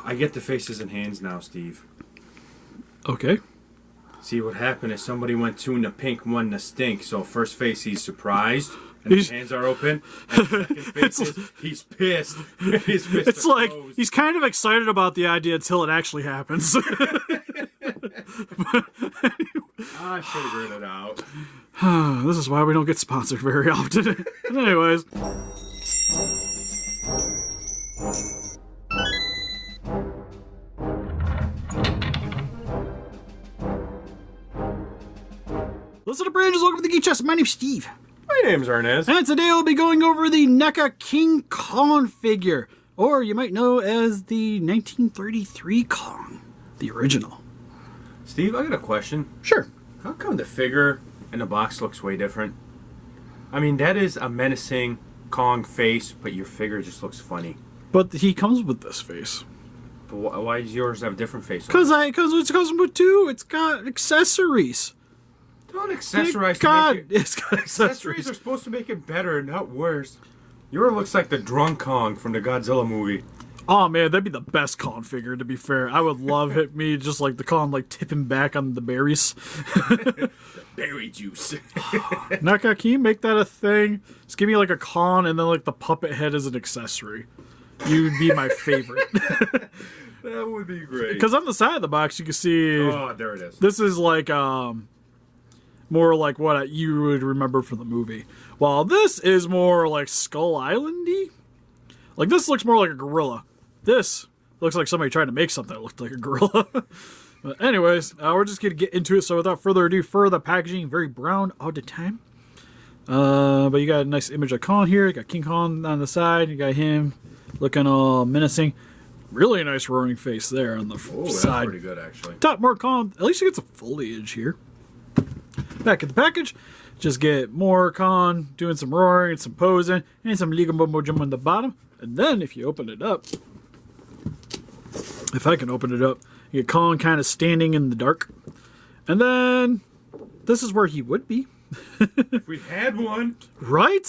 I get the faces and hands now, Steve. Okay. See, what happened is somebody went two in the pink, one in the stink. So first face, he's surprised, and his hands are open. And second face, he's pissed. His fists it's like closed. he's kind of excited about the idea until it actually happens. I figured it out. This is why we don't get sponsored very often. Anyways. Listen to Branches, welcome to the Geek Chest. My name's Steve. My name's Arnes. And today we'll be going over the NECA King Kong figure, or you might know as the 1933 Kong, the original. Steve, I got a question. Sure. How come the figure in the box looks way different? I mean, that is a menacing Kong face, but your figure just looks funny. But he comes with this face. But why does yours have a different face? Because it comes with two. It's got accessories. Don't accessorize God, to make it. it's got Accessories are supposed to make it better, not worse. Yours looks like the drunk Kong from the Godzilla movie. Oh man, that'd be the best Kong figure, to be fair. I would love me just like the Kong like tipping back on the berries. Berry juice. NECA, can you make that a thing? Just give me like a Kong and then like the puppet head as an accessory. You'd be my favorite. That would be great. Because on the side of the box you can see... Oh, there it is. This is like more like what you would remember from the movie. While this is more like Skull Island-y. Like this looks more like a gorilla. This looks like somebody trying to make something that looked like a gorilla. But anyways, we're just going to get into it. So without further ado, for the packaging, very brown all the time. But you got a nice image of Kong here. You got King Kong on the side. You got him looking all menacing. Really nice roaring face there on the side. That's pretty good, actually. Top more Kong. At least you get some foliage here. Back at the package, just get more Kong doing some roaring and some posing and some legal mojo on the bottom. And then if you open it up, if I can open it up, you get Kong kind of standing in the dark. And then this is where he would be. If we had one. Right?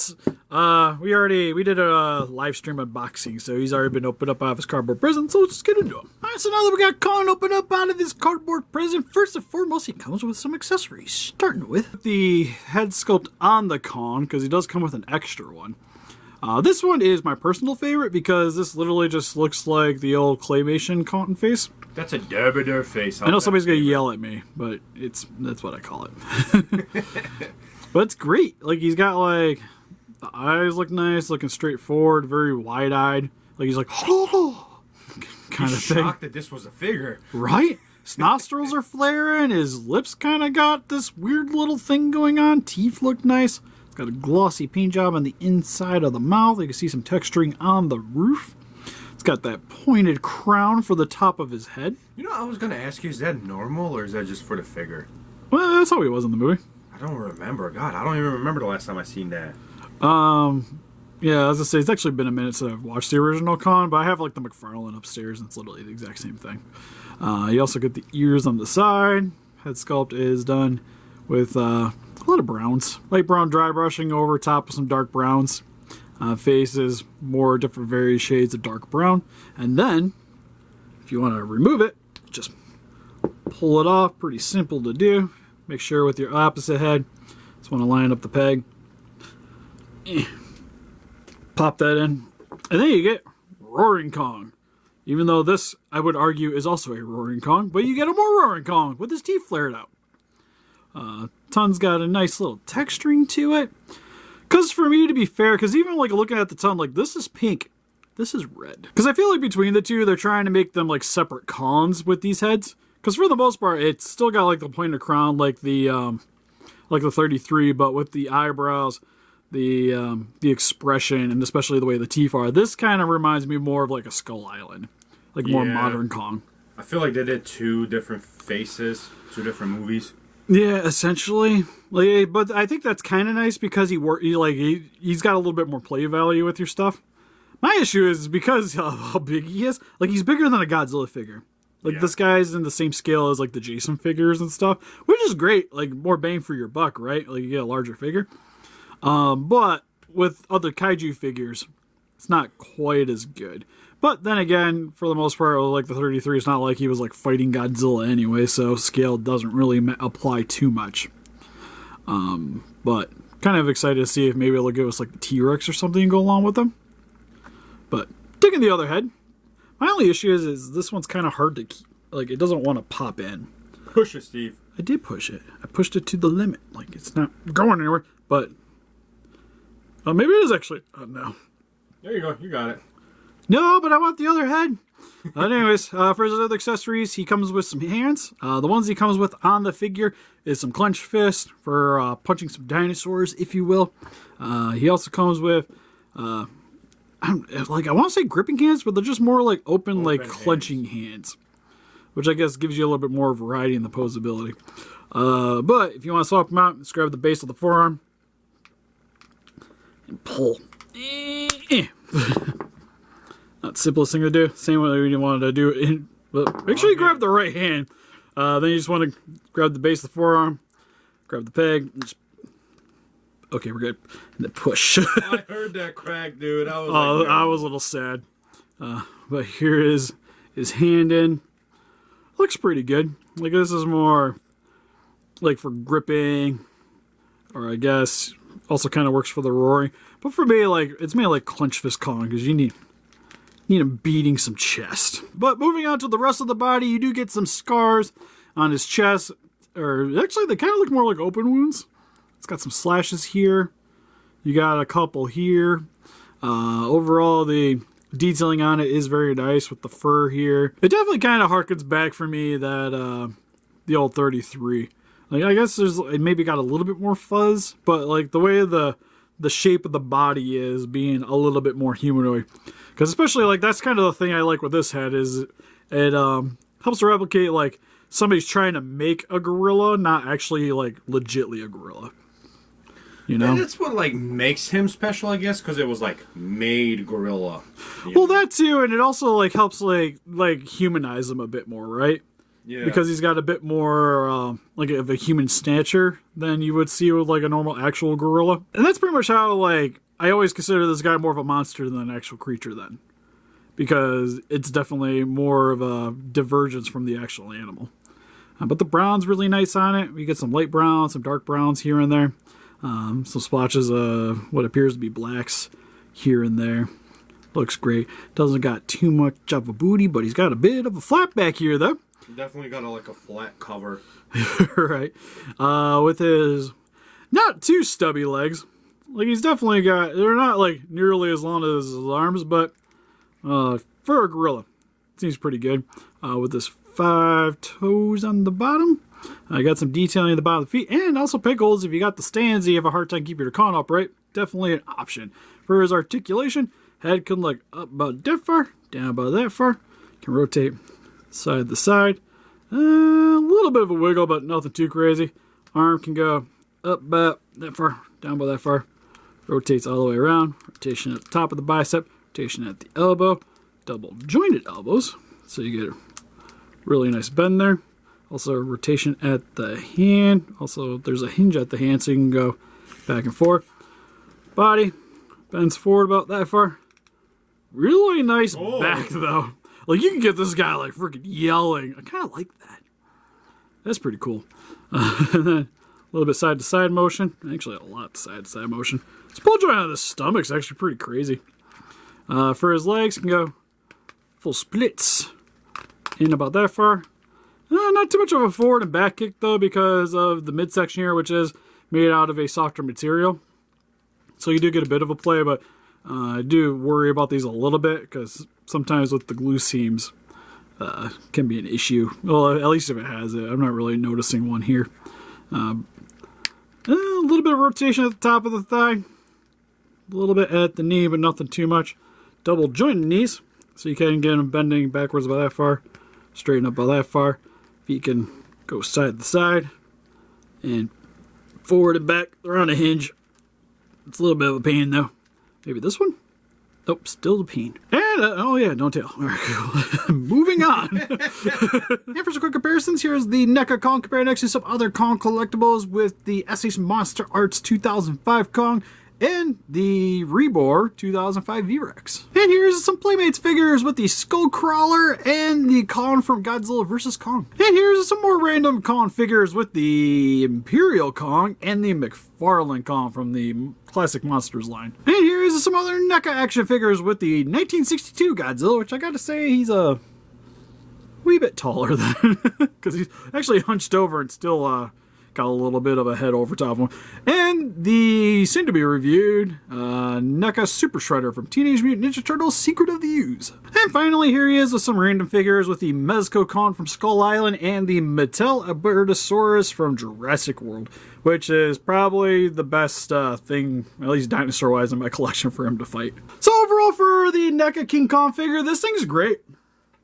We did a live stream unboxing, so he's already been opened up out of his cardboard prison, so let's just get into him. Alright, so now that we got Kong opened up out of this cardboard prison, first and foremost, he comes with some accessories, starting with the head sculpt on the Kong, because he does come with an extra one. This one is my personal favorite, because this literally just looks like the old claymation Kong face. That's a derbider face. I know somebody's going to yell at me, but that's what I call it. But it's great. Like, he's got, like, the eyes look nice, looking straight forward, very wide-eyed. Like, he's like, oh, kind of thing. Shocked that this was a figure. Right? His nostrils are flaring. His lips kind of got this weird little thing going on. Teeth look nice. It's got a glossy paint job on the inside of the mouth. You can see some texturing on the roof. It's got that pointed crown for the top of his head. You know, I was going to ask you, is that normal or is that just for the figure? Well, that's how he was in the movie. I don't remember. God, I don't even remember the last time I seen that. Yeah, as I say, it's actually been a minute since I've watched the original Kong, but I have like the McFarlane upstairs, and it's literally the exact same thing. You also get the ears on the side. Head sculpt is done with a lot of browns. Light brown dry brushing over top of some dark browns. Face is more different various shades of dark brown. And then, if you want to remove it, just pull it off. Pretty simple to do. Make sure with your opposite head, just want to line up the peg. Pop that in. And then you get Roaring Kong. Even though this, I would argue, is also a Roaring Kong, but you get a more Roaring Kong with his teeth flared out. Tongue's got a nice little texturing to it. Because for me, to be fair, because even like looking at the tongue, like this is pink, this is red. Because I feel like between the two, they're trying to make them like separate Kongs with these heads. Because for the most part, it's still got like the pointed crown, like the 33, but with the eyebrows, the expression, and especially the way the teeth are. This kind of reminds me more of like a Skull Island, like more modern Kong. I feel like they did two different faces, two different movies. Yeah, essentially. Like, but I think that's kind of nice because he's got a little bit more play value with your stuff. My issue is because of how big he is. Like, he's bigger than a Godzilla figure. Like, this guy's in the same scale as, like, the Jason figures and stuff, which is great. Like, more bang for your buck, right? Like, you get a larger figure. But with other Kaiju figures, it's not quite as good. But But then again, for the most part, like the 33, it's not like he was like fighting Godzilla anyway, so scale doesn't really apply too much. But kind of excited to see if maybe it'll give us like the T-Rex or something and go along with them. But taking the other head, my only issue is this one's kind of hard to keep. Like, it doesn't want to pop in. Push it, Steve. I did push it. I pushed it to the limit. Like, it's not going anywhere. But maybe it is actually. Oh, no. There you go. You got it. No, but I want the other head. Anyways, for his other accessories, he comes with some hands. The ones he comes with on the figure is some clenched fists for punching some dinosaurs, if you will. He also comes with, I want to say gripping hands, but they're just more like open like clenching hands. Which I guess gives you a little bit more variety in the posability. But if you want to swap them out, just grab the base of the forearm and pull. Not the simplest thing to do. Same way you wanted to do it. But make sure you grab the right hand. Then you just want to grab the base of the forearm, grab the peg. Okay, we're good. And then push. I heard that crack, dude. I was a little sad. But here is his hand in. Looks pretty good. Like, this is more like for gripping, or I guess also kind of works for the roaring. But for me, like, it's mainly like clench fist Kong, because you need him beating some chest. But moving on to the rest of the body, you do get some scars on his chest, or actually they kind of look more like open wounds. It's got some slashes here. You got a couple here. Overall, the detailing on it is very nice with the fur here. It definitely kind of harkens back for me that the old 33. Like, I guess it maybe got a little bit more fuzz, but like the way the shape of the body is being a little bit more humanoid. Because especially like that's kind of the thing I like with this head is it helps to replicate like somebody's trying to make a gorilla, not actually like legitly a gorilla. You know? And that's what like makes him special, I guess, because it was like made gorilla. Well, that too, and it also like helps like humanize him a bit more, right? Yeah. Because he's got a bit more like of a human stature than you would see with like a normal actual gorilla, and that's pretty much how like I always consider this guy more of a monster than an actual creature then, because it's definitely more of a divergence from the actual animal. But the brown's really nice on it. We get some light browns, some dark browns here and there. Some splotches of what appears to be blacks here and there. Looks great. Doesn't got too much of a booty, but he's got a bit of a flap back here, though. Definitely got like a flat cover. Right. With his not too stubby legs. Like, he's definitely got... They're not, like, nearly as long as his arms, but for a gorilla, it seems pretty good. With his 5 toes on the bottom. I got some detailing at the bottom of the feet, and also peg holes. If you got the stands, you have a hard time keeping your con upright. Definitely an option. For his articulation, head can look up about that far, down about that far. Can rotate side to side. A little bit of a wiggle, but nothing too crazy. Arm can go up about that far, down about that far. Rotates all the way around. Rotation at the top of the bicep. Rotation at the elbow. Double jointed elbows, so you get a really nice bend there. Also, rotation at the hand. Also, there's a hinge at the hand, so you can go back and forth. Body bends forward about that far. Really nice back, though. Like, you can get this guy, like, freaking yelling. I kind of like that. That's pretty cool. And then a little bit side-to-side motion. Actually, a lot side-to-side motion. This pull joint on the stomach's actually pretty crazy. For his legs, can go full splits. In about that far. Not too much of a forward and back kick, though, because of the midsection here, which is made out of a softer material. So you do get a bit of a play, but I do worry about these a little bit, because sometimes with the glue seams can be an issue. Well, at least if it has it. I'm not really noticing one here. A little bit of rotation at the top of the thigh. A little bit at the knee, but nothing too much. Double jointed knees, so you can get them bending backwards about that far. Straighten up about that far. Feet can go side to side and forward and back. They're on a hinge. It's a little bit of a pain, though. Maybe this one? Nope, still a pain. And, oh yeah, no tail. All right, cool. Moving on. And for some quick comparisons, here's the NECA Kong compared next to some other Kong collectibles with the SH Monster Arts 2005 Kong and the Rebor 2005 V-Rex. And here's some Playmates figures with the Skullcrawler and the Kong from Godzilla vs. Kong. And here's some more random Kong figures with the Imperial Kong and the McFarlane Kong from the Classic Monsters line. And here's some other NECA action figures with the 1962 Godzilla, which I gotta say he's a wee bit taller than, because he's actually hunched over and still got a little bit of a head over top of him. And the soon-to-be-reviewed NECA Super Shredder from Teenage Mutant Ninja Turtles Secret of the Ooze. And finally, here he is with some random figures with the Mezco Kong from Skull Island and the Mattel Albertosaurus from Jurassic World, which is probably the best thing, at least dinosaur-wise, in my collection for him to fight. So overall, for the NECA King Kong figure, this thing's great.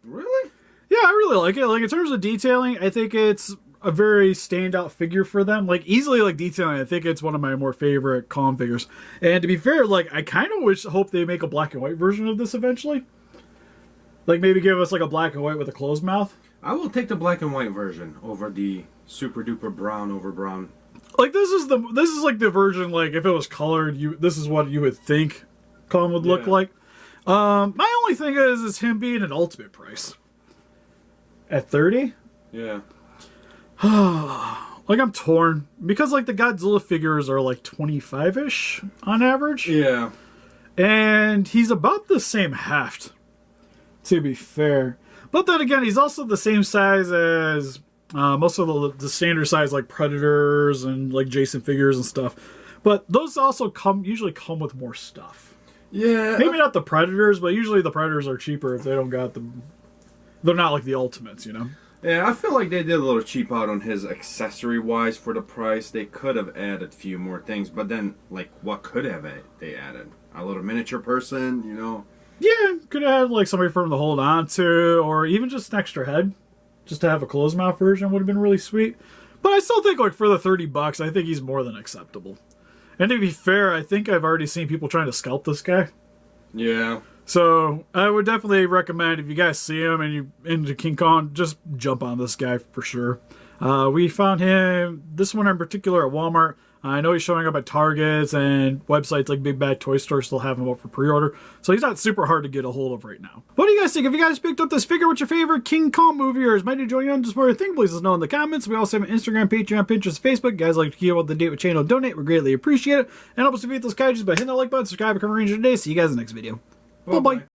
Really? Yeah, I really like it. Like, in terms of detailing, I think it's a very standout figure for them. Like, easily, like, detailing, I think it's one of my more favorite Kong figures. And to be fair, like, I kind of hope they make a black and white version of this eventually. Like, maybe give us, like, a black and white with a closed mouth. I will take the black and white version over the super duper brown over brown. Like, this is like the version, like, if it was colored, this is what you would think Kong would look like. My only thing is him being an ultimate price. At 30? Yeah. Like, I'm torn. Because, like, the Godzilla figures are, like, 25-ish on average. Yeah. And he's about the same heft, to be fair. But then again, he's also the same size as most of the standard size, like, Predators and, like, Jason figures and stuff. But those also usually come with more stuff. Yeah. Maybe not the Predators, but usually the Predators are cheaper if they don't got the... They're not like the Ultimates, you know? Yeah, I feel like they did a little cheap out on his accessory-wise for the price. They could have added a few more things, but then, like, what could have they added? A little miniature person, you know? Yeah, could have had, like, somebody for him to hold on to, or even just an extra head. Just to have a closed mouth version would have been really sweet. But I still think, like, for the $30, I think he's more than acceptable. And to be fair, I think I've already seen people trying to scalp this guy. Yeah. So, I would definitely recommend, if you guys see him and you're into King Kong, just jump on this guy for sure. We found him, this one in particular, at Walmart. I know he's showing up at Targets and websites like Big Bad Toy Store still have him up for pre-order. So he's not super hard to get a hold of right now. What do you guys think? If you guys picked up this figure, what's your favorite King Kong movie or is might enjoy you on just what you think? Please let us know in the comments. We also have an Instagram, Patreon, Pinterest, Facebook. Guys like to keep up the date with channel, donate. We greatly appreciate it. And help us defeat those kaijus by hitting that like button, subscribe, and come range today. See you guys in the next video. Bye-bye.